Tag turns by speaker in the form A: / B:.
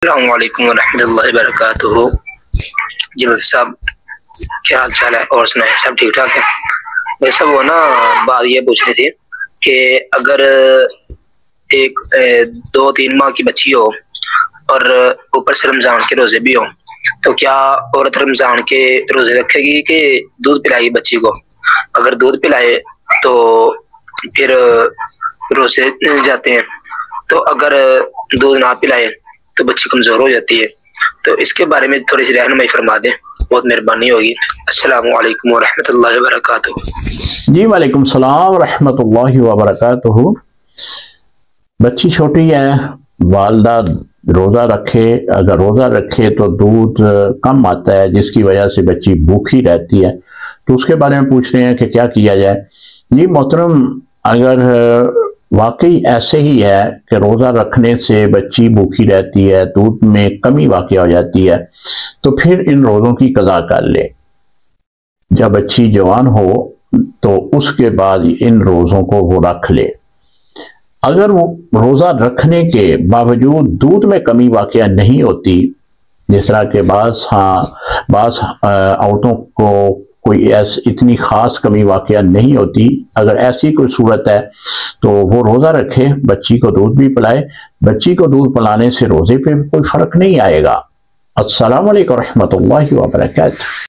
A: अस्सलामु अलैकुम वरहमतुल्लाहि वबरकातुहू। जी वैसे साहब क्या हाल चाल है और सुनाए, सब ठीक ठाक है? वैसे वो ना बात ये पूछनी थी कि अगर एक 2-3 माह की बच्ची हो और ऊपर से रमजान के रोजे भी हो, तो क्या औरत रमजान के रोजे रखेगी कि दूध पिलाएगी बच्ची को? अगर दूध पिलाए तो फिर रोजे जाते हैं, तो अगर दूध ना पिलाए तो बच्ची कमजोर हो जाती है। तो इसके बारे में थोड़ी सी रहनुमाई फरमा दें, बहुत मेहरबानी होगी। अस्सलामु अलैकुम वरहमतुल्लाहि वबरकातुहू।
B: जी वालेकुम सलाम रहमतुल्लाहि वबरकातुहू। बच्ची छोटी है, वालदा रोज़ा रखे, अगर रोज़ा रखे तो दूध कम आता है जिसकी वजह से बच्ची भूखी रहती है, तो उसके बारे में पूछ रहे हैं कि क्या किया जाए। जी मोहतरम, अगर वाकई ऐसे ही है कि रोज़ा रखने से बच्ची भूखी रहती है, दूध में कमी वाक़ई हो जाती है, तो फिर इन रोज़ों की कज़ा कर ले। जब बच्ची जवान हो तो उसके बाद इन रोज़ों को वो रख ले। अगर वो रोज़ा रखने के बावजूद दूध में कमी वाक़या नहीं होती, जिस तरह के बास औरतों को कोई इतनी ख़ास कमी वाक़या नहीं होती, अगर ऐसी कोई सूरत है तो वो रोज़ा रखे, बच्ची को दूध भी पिलाए। बच्ची को दूध पिलाने से रोज़े पे कोई फ़र्क नहीं आएगा। अस्सलामु अलैकुम रहमतुल्लाहि व बरकातुहू।